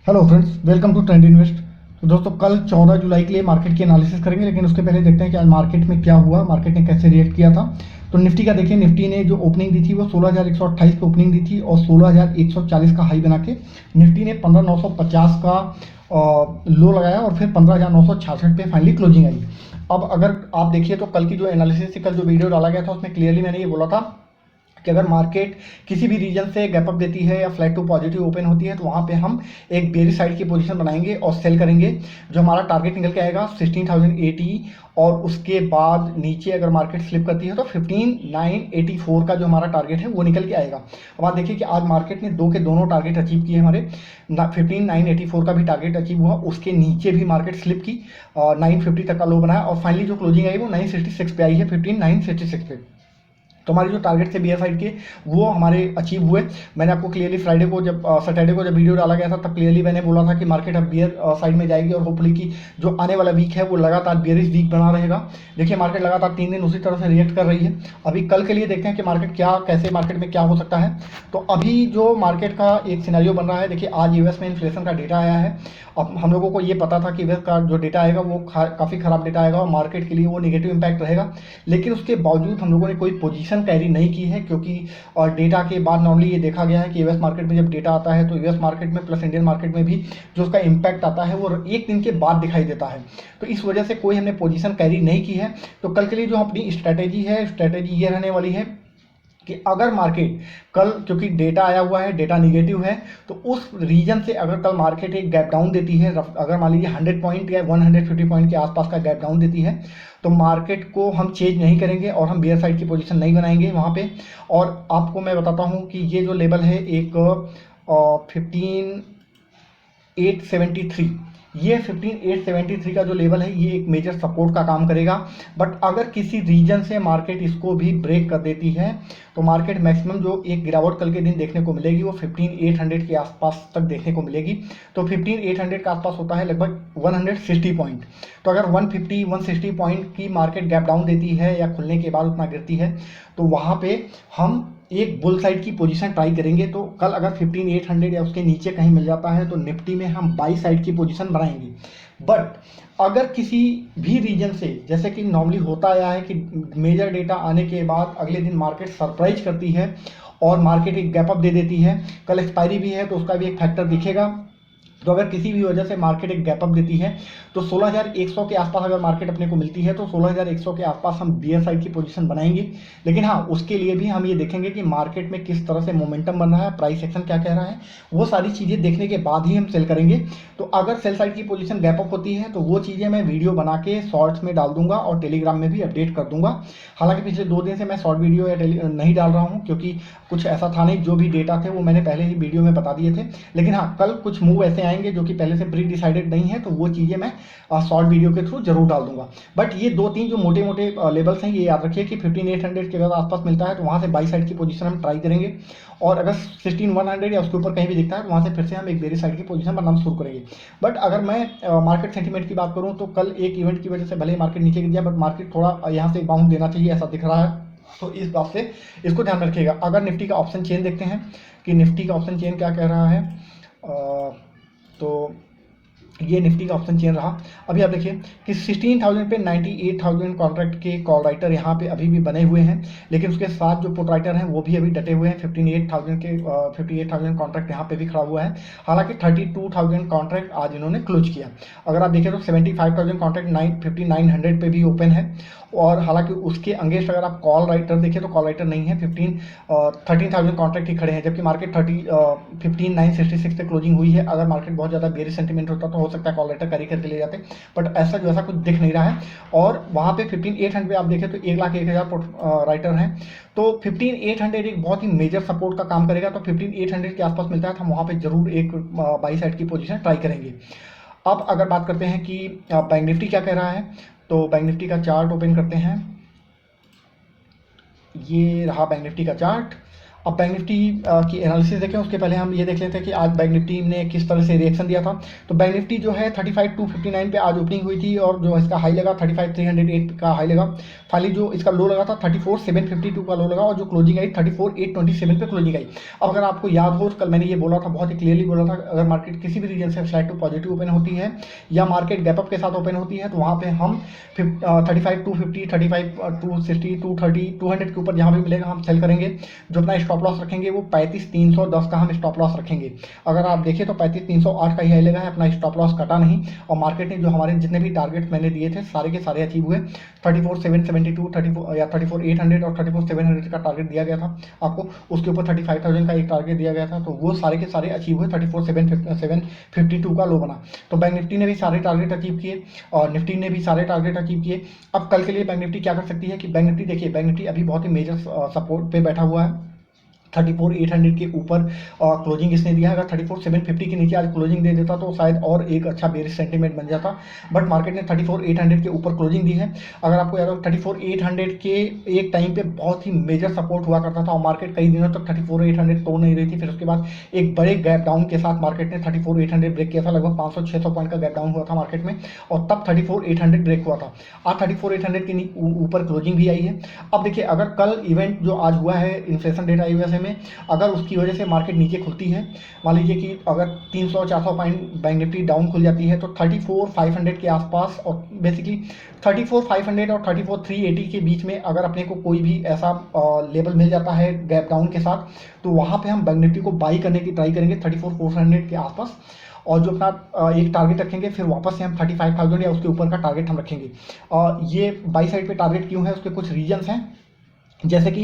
Hello friends, welcome to trend invest. तो दोस्तों, कल 14 जुलाई के लिए मार्केट की एनालिसिस करेंगे, लेकिन उसके पहले देखते हैं कि आज मार्केट में क्या हुआ, मार्केट ने कैसे रिएक्ट किया था। तो निफ्टी का देखिए, निफ्टी ने जो ओपनिंग दी थी वो 16,128 पे ओपनिंग दी थी और 16,140 का हाई बना के निफ्टी ने 15,950 का लो लगाया और फिर 15,966 पे फाइनली क्लोजिंग आई। अब अगर आप देखिए तो कल की जो एनालिसिस थी, कल जो वीडियो डाला गया था उसमें क्लियरली मैंने ये बोला था कि अगर मार्केट किसी भी रीजन से गैप अप देती है या फ्लैट टू पॉजिटिव ओपन होती है तो वहाँ पे हम एक बेरिश साइड की पोजीशन बनाएंगे और सेल करेंगे। जो हमारा टारगेट निकल के आएगा 16,080 और उसके बाद नीचे अगर मार्केट स्लिप करती है तो 15,984 का जो हमारा टारगेट है वो निकल के आएगा। अब आप देखिए कि आज मार्केट ने दो के दोनों टारगेट अचीव किए हमारे। 15,984 का भी टारगेट अचीव हुआ, उसके नीचे भी मार्केट स्लिप की, 950 तक का लो बनाया और फाइनली जो क्लोजिंग आई वो 966 पे आई है, 15,966 पे। तो हमारे जो टारगेट थे बियर साइड के वो हमारे अचीव हुए। मैंने आपको क्लियरली फ्राइडे को जब सैटरडे को जब वीडियो डाला गया था तब क्लियरली मैंने बोला था कि मार्केट अब बियर साइड में जाएगी और होपफुली कि जो आने वाला वीक है वो लगातार बियरिश वीक बना रहेगा। देखिए मार्केट लगातार 3 दिन उसी तरह से रिएक्ट कर रही है। अभी कल के लिए देखते हैं कि मार्केट क्या कैसे मार्केट में क्या हो सकता है। तो अभी जो मार्केट का एक सिनेरियो बन रहा है, देखिए आज यूएस में इन्फ्लेशन का डेटा आया है। अब हम लोगों को ये पता था कि यूएस का जो डेटा आएगा वो काफ़ी ख़राब डेटा आएगा और मार्केट के लिए वो निगेटिव इम्पैक्ट रहेगा। लेकिन उसके बावजूद हम लोगों ने कोई पोजीशन कैरी नहीं की है, क्योंकि और डेटा के बाद नॉर्मली ये देखा गया है कि यूएस मार्केट में जब डेटा आता है तो यूएस मार्केट में प्लस इंडियन मार्केट में भी जो उसका इम्पैक्ट आता है वो एक दिन के बाद दिखाई देता है। तो इस वजह से कोई हमने पोजीशन कैरी नहीं की है। तो कल के लिए जो अपनी स्ट्रैटेजी ये रहने वाली है कि अगर मार्केट कल, क्योंकि डेटा आया हुआ है, डेटा निगेटिव है, तो उस रीजन से अगर कल मार्केट एक गैप डाउन देती है, अगर मान लीजिए 100 पॉइंट या 150 पॉइंट के आसपास का गैप डाउन देती है तो मार्केट को हम चेंज नहीं करेंगे और हम बियर साइड की पोजीशन नहीं बनाएंगे वहाँ पे। और आपको मैं बताता हूँ कि ये जो लेवल है एक 15,873, ये 15,873 का जो लेवल है ये एक मेजर सपोर्ट का काम करेगा। बट अगर किसी रीजन से मार्केट इसको भी ब्रेक कर देती है तो मार्केट मैक्सिमम जो एक गिरावट कल के दिन देखने को मिलेगी वो 15,800 के आसपास तक देखने को मिलेगी। तो 15,800 के आसपास होता है लगभग 160 पॉइंट। तो अगर 150 160 पॉइंट की मार्केट गैप डाउन देती है या खुलने के बाद उतना गिरती है तो वहाँ पे हम एक बुल साइड की पोजीशन ट्राई करेंगे। तो कल अगर 15,800 या उसके नीचे कहीं मिल जाता है तो निफ्टी में हम बाई साइड की पोजीशन बनाएंगे। बट अगर किसी भी रीजन से, जैसे कि नॉर्मली होता आया है कि मेजर डेटा आने के बाद अगले दिन मार्केट सरप्राइज करती है और मार्केट एक गैप अप दे देती है, कल एक्सपायरी भी है तो उसका भी एक फैक्टर दिखेगा। तो अगर किसी भी वजह से मार्केट एक गैप अप देती है तो 16,100 के आसपास अगर मार्केट अपने को मिलती है तो 16,100 के आसपास हम बियर साइड की पोजीशन बनाएंगे। लेकिन हाँ, उसके लिए भी हम ये देखेंगे कि मार्केट में किस तरह से मोमेंटम बन रहा है, प्राइस एक्शन क्या कह रहा है, वो सारी चीज़ें देखने के बाद ही हम सेल करेंगे। तो अगर सेल साइड की पोजीशन गैप अप होती है तो वो चीज़ें मैं वीडियो बना के शॉर्ट्स में डाल दूंगा और टेलीग्राम में भी अपडेट कर दूंगा। हालांकि पिछले 2 दिन से मैं शॉर्ट वीडियो या नहीं डाल रहा हूँ क्योंकि कुछ ऐसा था नहीं, जो भी डेटा थे वो मैंने पहले ही वीडियो में बता दिए थे। लेकिन हाँ, कल कुछ मूव ऐसे आएंगे जो कि पहले से प्री डिसाइडेड नहीं है तो वो चीज़ें मैं शॉर्ट वीडियो के थ्रू जरूर डाल दूंगा। बट ये 2-3 जो मोटे मोटे लेवल्स हैं ये याद रखिए कि 15,800 के अगर आसपास मिलता है तो वहाँ से बाई साइड की पोजीशन हम ट्राई करेंगे और अगर 16,100 या उसके ऊपर कहीं भी दिखता है तो वहाँ से फिर से हम एक बेरिश साइड की पोजीशन बनाना शुरू करेंगे। बट अगर मैं मार्केट सेंटीमेंट की बात करूँ तो कल एक इवेंट की वजह से भले ही मार्केट नीचे गिर जाए बट मार्केट थोड़ा यहाँ से बाउंड देना चाहिए, ऐसा दिख रहा है। तो इस बात से इसको ध्यान रखिएगा। अगर निफ्टी का ऑप्शन चेन देखते हैं कि निफ्टी का ऑप्शन चेन क्या कह रहा है, तो ये निफ्टी का ऑप्शन चेन रहा। अभी आप देखिए कि 16,000 पे 98,000 कॉन्ट्रैक्ट के कॉल राइटर यहाँ पे अभी भी बने हुए हैं, लेकिन उसके साथ जो पुट राइटर हैं वो भी अभी डटे हुए हैं। 58,000 कॉन्ट्रैक्ट यहाँ पे भी खड़ा हुआ है। हालांकि 32,000 कॉन्ट्रैक्ट आज इन्होंने क्लोज किया। अगर आप देखें तो 75,000 कॉन्ट्रैक्ट 5900 पे भी ओपन है। और हालांकि उसके अंगेंस्ट अगर आप कॉल राइटर देखें तो कॉल राइटर नहीं है, 13,000 कॉन्ट्रैक्ट ही खड़े हैं, जबकि मार्केट 15,966 पे क्लोजिंग हुई है। अगर मार्केट बहुत ज़्यादा बेरिश सेंटीमेंट होता तो हो सकता है कॉल राइटर कैरी करके ले जाते, बट ऐसा जो ऐसा कुछ दिख नहीं रहा है। और वहाँ पे 15,800 पे आप देखें तो 1,01,000 राइटर हैं। तो 15,800 एक बहुत ही मेजर सपोर्ट का काम करेगा। तो 15,800 के आसपास मिलता है तो हम वहाँ पे जरूर एक बाई साइड की पोजीशन ट्राई करेंगे। अब अगर बात करते हैं कि बैंक निफ्टी क्या कह रहा है, तो बैंक निफ्टी का चार्ट ओपन करते हैं। ये रहा बैंक निफ्टी का चार्ट। अब बैंक निफ्टी की एनालिसिस देखें उसके पहले हम ये देख लेते हैं कि आज बैंक निफ्टी ने किस तरह से रिएक्शन दिया था। तो बैंक निफ्टी जो है 35,259 पे आज ओपनिंग हुई थी और जो इसका हाई लगा 35,308 का हाई लगा। फाइनली जो इसका लो लगा था 34,752 का लो लगा और जो क्लोजिंग आई 34,827 पे क्लोजिंग आई। अब अगर आपको याद हो कल मैंने ये बोला था, बहुत ही क्लियरली बोला था, अगर मार्केट किसी भी रीजन से फ्लैट टू पॉजिटिव ओपन होती है या मार्केट गैपअप के साथ ओपन होती है तो वहाँ पे हम 35,250, 35,260, 230, 200 के ऊपर जहाँ भी मिलेगा हम सेल करेंगे। जो अपना स्टॉप लॉस रखेंगे वो 35,310 का हम स्टॉप लॉस रखेंगे। अगर आप देखें तो 35,308 का ही हाई लगा है, अपना स्टॉप लॉस कटा नहीं और मार्केट ने जो हमारे जितने भी टारगेट मैंने दिए थे सारे के सारे अचीव हुए। 34,772, 34 या 34,800 और 34,700 का टारगेट दिया गया था आपको, उसके ऊपर 35,000 का एक टारगेट दिया गया था, तो वो सारे के सारे अचीव हुए। 34,752 का लो बना। तो बैंक निफ्टी ने भी सारे टारगेट अचीव किए और निफ्टी ने भी सारे टारगेट अचीव किए। अब कल के लिए बैंक निफ्टी क्या कर सकती है कि बैंक निफ्टी देखिए, बैंक निफ्टी अभी बहुत ही मेजर सपोर्ट पे बैठा हुआ है। 34,800 के ऊपर क्लोजिंग इसने दिया है। अगर 34,750 के नीचे आज क्लोजिंग दे देता तो शायद और एक अच्छा बेरिश सेंटीमेंट बन जाता, बट मार्केट ने 34,800 के ऊपर क्लोजिंग दी है। अगर आपको याद हो 34,800 के एक टाइम पे बहुत ही मेजर सपोर्ट हुआ करता था और मार्केट कई दिनों तक 34,800 तोड़ नहीं रही थी। फिर उसके बाद एक बड़े गैप डाउन के साथ मार्केट ने 34,800 ब्रेक किया था, लगभग 500-600 पॉइंट का गैप डाउन हुआ था मार्केट में और तब 34,800 ब्रेक हुआ था। आज 34,800 के ऊपर क्लोजिंग भी आई है। अब देखिए, अगर कल इवेंट जो आज हुआ है इन्फ्लेशन डेटा यूएसए में, अगर उसकी वजह से मार्केट नीचे खुलती है, मान लीजिए कि अगर 300-400 पॉइंट बैंक निफ्टी डाउन खुल जाती है तो 34,500 के आसपास और बेसिकली 34,500 और 34,380 के बीच में अगर अपने को कोई भी ऐसा लेवल मिल जाता है गैप डाउन के साथ, तो वहाँ पे हम बैंक निफ्टी को बाई करने की ट्राई करेंगे 34,400 के आसपास और जो अपना एक टारगेट रखेंगे, फिर वापस से हम 35,000 या उसके ऊपर का टारगेट हम रखेंगे। ये बाई साइड पे टारगेट क्यों है, उसके कुछ रीजंस हैं। जैसे कि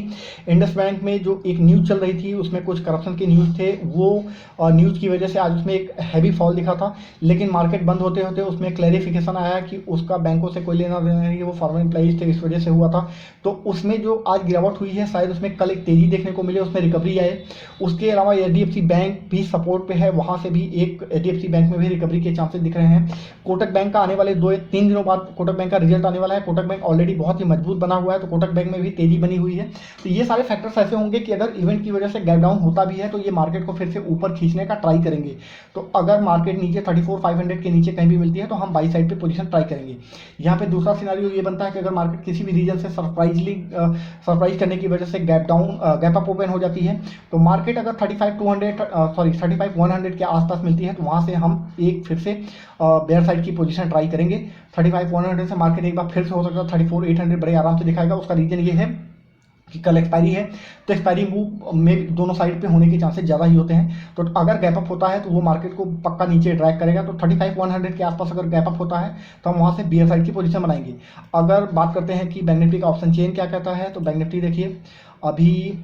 इंडस बैंक में जो एक न्यूज़ चल रही थी उसमें कुछ करप्शन के न्यूज़ थे, वो न्यूज़ की वजह से आज उसमें एक हैवी फॉल दिखा था, लेकिन मार्केट बंद होते होते उसमें क्लैरिफिकेशन आया कि उसका बैंकों से कोई लेना देना नहीं है, वो फॉरेन एम्प्लॉइज थे, इस वजह से हुआ था। तो उसमें जो आज गिरावट हुई है शायद उसमें कल एक तेज़ी देखने को मिले, उसमें रिकवरी आए। उसके अलावा एचडीएफसी बैंक भी सपोर्ट पे है, वहाँ से भी एक एचडीएफसी बैंक में भी रिकवरी के चांसेस दिख रहे हैं। कोटक बैंक का आने वाले 2-3 दिनों बाद कोटक बैंक का रिजल्ट आने वाला है। कोटक बैंक ऑलरेडी बहुत ही मजबूत बना हुआ है, तो कोटक बैंक में भी तेज़ी बनी हुई है। तो ये सारे फैक्टर्स ऐसे होंगे कि अगर इवेंट की वजह से गैप डाउन होता भी है तो ये मार्केट को फिर से ऊपर खींचने का ट्राई करेंगे। तो अगर मार्केट नीचे 34,500 के नीचे कहीं भी मिलती है तो हम बाई साइड पे पोजीशन ट्राई करेंगे। यहाँ पे दूसरा सिनारियो ये बनता है कि अगर मार्केट किसी भी रीजन से सरप्राइज करने की वजह से गैप अप ओपन हो जाती है तो मार्केट अगर 35,100 के आसपास मिलती है तो वहाँ से हम एक फिर से बेयर साइड की पोजीशन ट्राई करेंगे। 35,100 से मार्केट एक बार फिर से हो सकता है 34,800 बड़े आराम से दिखाएगा। उसका रीजन ये है कि कल एक्सपायरी है, तो एक्सपायरी मूव में दोनों साइड पे होने के चांसेस ज़्यादा ही होते हैं। तो अगर गैप अप होता है तो वो मार्केट को पक्का नीचे ड्रैग करेगा। तो 35,100 के आसपास अगर गैप अप होता है तो हम वहाँ से बियर साइड की पोजीशन बनाएंगे। अगर बात करते हैं कि बैंक निफ्टी का ऑप्शन चेन क्या कहता है, तो बैंक निफ्टी देखिए अभी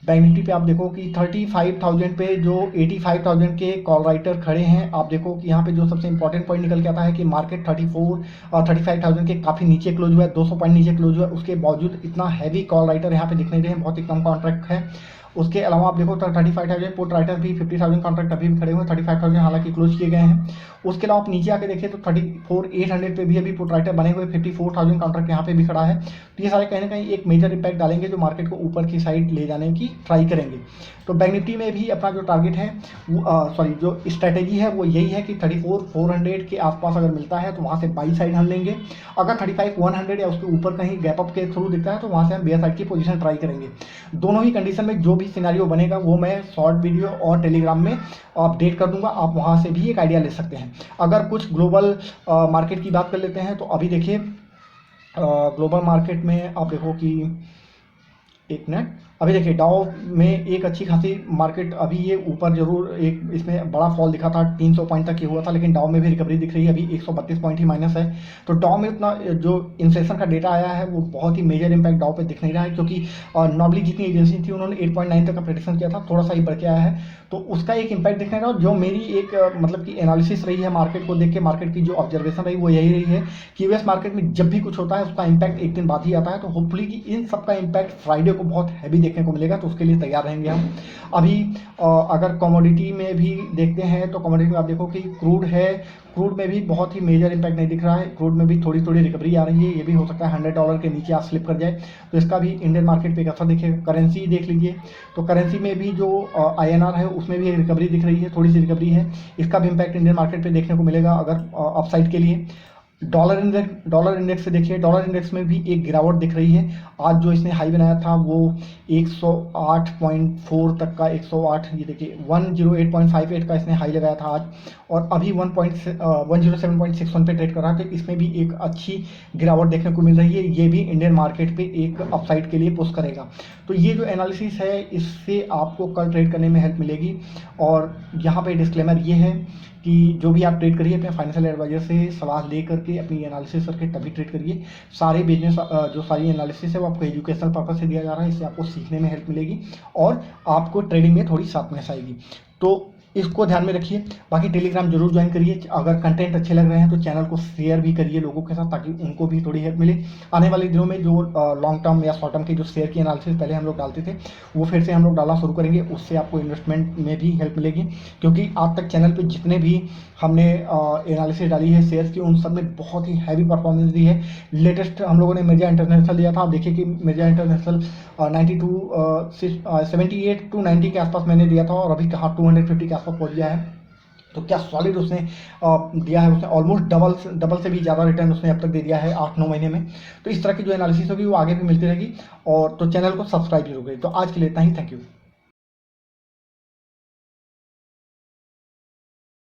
बैंक निफ्टी पे आप देखो कि 35,000 पे जो 85,000 के कॉल राइटर खड़े हैं। आप देखो कि यहाँ पे जो सबसे इंपॉर्टेंट पॉइंट निकल के आता है कि मार्केट 34 और 35,000 के काफ़ी नीचे क्लोज हुआ है, 200 पॉइंट नीचे क्लोज हुआ है। उसके बावजूद इतना हैवी कॉल राइटर यहाँ पे दिख नहीं रहे हैं, बहुत ही कम कॉन्ट्रैक्ट है। उसके अलावा आप देखो 35,000 पुट राइटर भी 50,000 कॉन्ट्रैक्ट अभी भी खड़े हुए हैं, 35,000 हालांकि क्लोज किए गए हैं। उसके अलावा आप नीचे आके देखिए तो 34,800 पे भी अभी पुट राइटर बने हुए, 54,000 कॉन्ट्रैक्ट यहाँ पे भी खड़ा है। तो ये सारे कहीं ना कहीं एक मेजर इंपैक्ट डालेंगे जो मार्केट को ऊपर की साइड ले जाने की ट्राई करेंगे। तो बैंक निफ्टी में भी अपना जो टारगेट है जो स्ट्रैटेजी है वो यही है कि 34,400 के आसपास अगर मिलता है तो वहाँ से बाई साइड हम लेंगे। अगर 35,100 या उसके ऊपर कहीं गैप अप के थ्रू दिखता है तो वहाँ से हम बेयर साइड की पोजीशन ट्राई करेंगे। दोनों ही कंडीशन में जो भी सिनेरियो बनेगा वो मैं शॉर्ट वीडियो और टेलीग्राम में अपडेट कर दूंगा, आप वहाँ से भी एक आइडिया ले सकते हैं। अगर कुछ ग्लोबल मार्केट की बात कर लेते हैं तो अभी देखिए ग्लोबल मार्केट में आप देखो कि एक मिनट, अभी देखिए डाउ में एक अच्छी खासी मार्केट अभी ये ऊपर जरूर एक इसमें बड़ा फॉल दिखा था, 300 पॉइंट तक ये हुआ था, लेकिन डाउ में भी रिकवरी दिख रही है। अभी 132 पॉइंट ही माइनस है। तो डाउ में उतना जो इन्फ्लेशन का डेटा आया है वो बहुत ही मेजर इंपैक्ट डाउ पे दिख नहीं रहा है, क्योंकि नॉर्मली जितनी एजेंसी थी उन्होंने 8.9 तक का प्रेडिक्शन किया था, थोड़ा सा ही बढ़ के आया है। तो उसका एक इंपैक्ट दिख रहा है। जो मेरी एक मतलब कि एनालिसिस रही है मार्केट को देख के, मार्केट की जो ऑब्जर्वेशन रही वो यही रही है कि यूएस मार्केट में जब भी कुछ होता है उसका इंपैक्ट एक दिन बाद ही आता है। तो होपफुली कि इन सब का इंपैक्ट फ्राइडे को बहुत हैवी देखने को मिलेगा, तो उसके लिए तैयार रहेंगे हम। अभी अगर कमोडिटी में भी देखते हैं तो कमोडिटी में आप देखो कि क्रूड है, क्रूड में भी बहुत ही मेजर इम्पैक्ट नहीं दिख रहा है, क्रूड में भी थोड़ी थोड़ी रिकवरी आ रही है, ये भी हो सकता है $100 के नीचे आज स्लिप कर जाए, तो इसका भी इंडियन मार्केट पे एक असर दिखेगा। करेंसी देख लीजिए, तो करेंसी में भी जो INR है उसमें भी एक रिकवरी दिख रही है, थोड़ी सी रिकवरी है, इसका भी इम्पैक्ट इंडियन मार्केट पे देखने को मिलेगा अगर अपसाइड के लिए। डॉलर इंडेक्स से देखिए, डॉलर इंडेक्स में भी एक गिरावट दिख रही है। आज जो इसने हाई बनाया था वो 108.4 तक का, 108, ये देखिए 108.58 का इसने हाई लगाया था आज, और अभी 107.61 पे ट्रेड कर रहा है, तो इसमें भी एक अच्छी गिरावट देखने को मिल रही है, ये भी इंडियन मार्केट पे एक अपसाइड के लिए पुश करेगा। तो ये जो एनालिसिस है इससे आपको कल ट्रेड करने में हेल्प मिलेगी। और यहाँ पे डिस्क्लेमर ये है कि जो भी आप ट्रेड करिए अपने फाइनेंशियल एडवाइजर से सलाह ले करके अपनी एनालिसिस करके तभी ट्रेड करिए। सारे बिजनेस जो सारी एनालिसिस है वो आपको एजुकेशनल पर्पस से दिया जा रहा है, इससे आपको सीखने में हेल्प मिलेगी और आपको ट्रेडिंग में थोड़ी शार्पनेस आएगी, तो इसको ध्यान में रखिए। बाकी टेलीग्राम जरूर ज्वाइन करिए, अगर कंटेंट अच्छे लग रहे हैं तो चैनल को शेयर भी करिए लोगों के साथ, ताकि उनको भी थोड़ी हेल्प मिले। आने वाले दिनों में जो लॉन्ग टर्म या शॉर्ट टर्म के जो शेयर की एनालिसिस पहले हम लोग डालते थे वो फिर से हम लोग डालना शुरू करेंगे, उससे आपको इन्वेस्टमेंट में भी हेल्प मिलेगी, क्योंकि आज तक चैनल पर जितने भी हमने एनालिसिस डाली है शेयर्स की उन सब में बहुत ही हैवी परफॉर्मेंस दी है। लेटेस्ट हम लोगों ने मिर्जा इंटरनेशनल दिया था, आप देखिए कि मिर्जा इंटरनेशनल 78 to 90 के आसपास मैंने दिया था, और अभी कहाँ 250 के आसपास पहुंच गया है। तो क्या सॉलिड उसने दिया है, उसने ऑलमोस्ट डबल से भी ज़्यादा रिटर्न उसने अब तक दे दिया है 8-9 महीने में। तो इस तरह की जो एनालिसिस होगी वो आगे भी मिलती रहेगी, और तो चैनल को सब्सक्राइब जरूर करिए। तो आज के लिए इतना ही, थैंक यू।